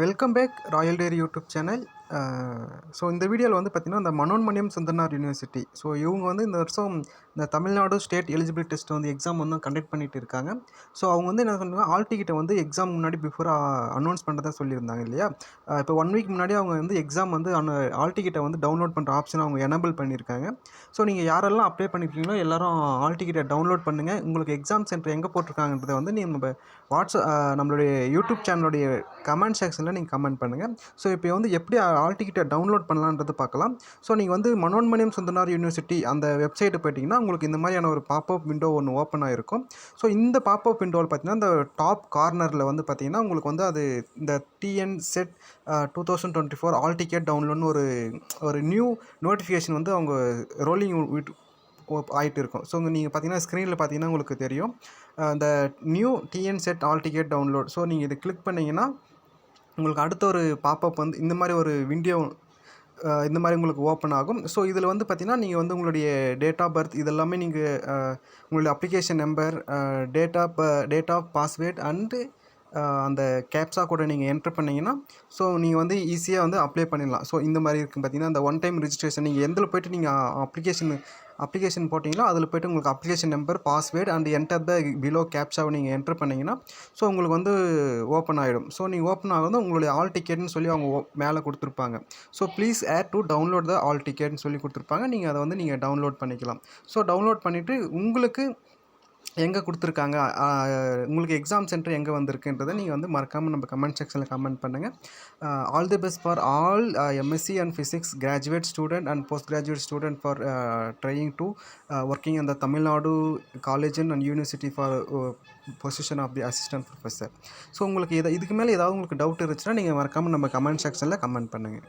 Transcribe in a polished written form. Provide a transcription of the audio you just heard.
Welcome back Royal டேரி YouTube channel. So இந்த வீடியோவில் வந்து பார்த்திங்கன்னா இந்த மனோன்மணியம் சுந்தரனார் யூனிவர்சிட்டி. ஸோ இவங்க வந்து இந்த வருஷம் இந்த தமிழ்நாடு ஸ்டேட் எலிஜிபிலிட்டி டெஸ்ட் வந்து எக்ஸாம் வந்து கண்டக்ட் பண்ணிட்டு இருக்காங்க. ஸோ அவங்க வந்து என்ன சொன்னாங்க, ஆல் டிக்கெட்டை வந்து எக்ஸாம் முன்னாடி பிஃபோர் அனௌன்ஸ் பண்ணுறதா சொல்லியிருந்தாங்க இல்லையா. இப்போ 1 வீக் முன்னாடி அவங்க வந்து எக்ஸாம் வந்து ஆல் டிக்கெட்டை வந்து டவுன்லோட் பண்ணுற ஆப்ஷனை அவங்க எனபிள் பண்ணியிருக்காங்க. ஸோ நீங்கள் யாரெல்லாம் அப்ளை பண்ணியிருக்கீங்களோ எல்லாரும் ஆல் டிக்கெட்டை டவுன்லோட் பண்ணுங்கள். உங்களுக்கு எக்ஸாம் சென்டர் எங்கே போட்டிருக்காங்கன்றதை வந்து நம்ம நம்மளுடைய யூடியூப் சேனலுடைய கமெண்ட் செக்ஷனில் நீங்கள் கமெண்ட் பண்ணுங்கள். ஸோ இப்போ வந்து எப்படி ஆல் டிக்கெட்டை டவுன்லோட் பண்ணலான்றது பார்க்கலாம். ஸோ நீங்கள் வந்து மனோன்மணியம் சுந்தரனார் யூனிவர்சிட்டி அந்த வெப்சைட்டு போய்ட்டிங்கன்னா உங்களுக்கு இந்த மாதிரியான ஒரு பாப்அப் விண்டோ ஒன்று ஓப்பன் ஆகிருக்கும். ஸோ இந்த பாப்அப் விண்டோவில் பார்த்தீங்கன்னா இந்த டாப் கார்னரில் வந்து பார்த்தீங்கன்னா உங்களுக்கு வந்து அது இந்த டிஎன் செட் 2024 ஆல் டிக்கெட் டவுன்லோட்னு ஒரு நியூ நோட்டிஃபிகேஷன் வந்து அவங்க ரோலிங் ஆகிட்டு இருக்கும். ஸோ நீங்கள் பார்த்தீங்கன்னா ஸ்க்ரீனில் பார்த்தீங்கன்னா உங்களுக்கு தெரியும் இந்த new TN set all ticket download. So நீங்கள் இதை கிளிக் பண்ணிங்கன்னா உங்களுக்கு அடுத்த ஒரு பாப்அப் வந்து இந்த மாதிரி ஒரு விண்டோ இந்த மாதிரி உங்களுக்கு ஓப்பன் ஆகும். ஸோ இதில் வந்து பார்த்திங்கன்னா நீங்கள் வந்து உங்களுடைய டேட் ஆஃப் பர்த் இதெல்லாமே நீங்கள் உங்களுடைய application number, date of password and அந்த கேப்ஸா கூட நீங்கள் என்ட்ரு பண்ணிங்கன்னா ஸோ நீங்கள் வந்து ஈஸியாக வந்து அப்ளை பண்ணிடலாம். ஸோ இந்த மாதிரி இருக்குது பார்த்திங்கன்னா இந்த ஒன் டைம் ரிஜிஸ்ட்ரேஷன் நீங்கள் எந்தில் போய்ட்டு நீங்கள் அப்ளிகேஷன் போட்டிங்களோ அதில் போய்ட்டு உங்களுக்கு application number, password and enter the below கேப்ஸாவை நீங்கள் என்ட்ரு பண்ணிங்கன்னா ஸோ உங்களுக்கு வந்து ஓப்பன் ஆகிடும். ஸோ நீங்கள் ஓப்பன் ஆகுது உங்களுடைய ஆல் டிக்கெட்னு சொல்லி அவங்க மேலே கொடுத்துருப்பாங்க. So please add to download the hall டிக்கெட்னு சொல்லி கொடுத்துருப்பாங்க. நீங்கள் அதை வந்து நீங்கள் டவுன்லோட் பண்ணிக்கலாம். ஸோ டவுன்லோட் பண்ணிவிட்டு உங்களுக்கு எங்கே கொடுத்துருக்காங்க, உங்களுக்கு எக்ஸாம் சென்டர் எங்கே வந்திருக்குன்றதை நீங்கள் வந்து மறக்காமல் நம்ம கமெண்ட் செக்ஷனில் கமெண்ட் பண்ணுங்கள். All the best for all MSc and physics graduate student and post graduate student for trying to working அந்த Tamil Nadu college and university for position of the assistant professor. So உங்களுக்கு இதுக்கு மேலே ஏதாவது உங்களுக்கு டவுட் இருந்துச்சுன்னா நீங்கள் மறக்காமல் நம்ம கமெண்ட் செக்ஷனில் கமெண்ட் பண்ணுங்கள்.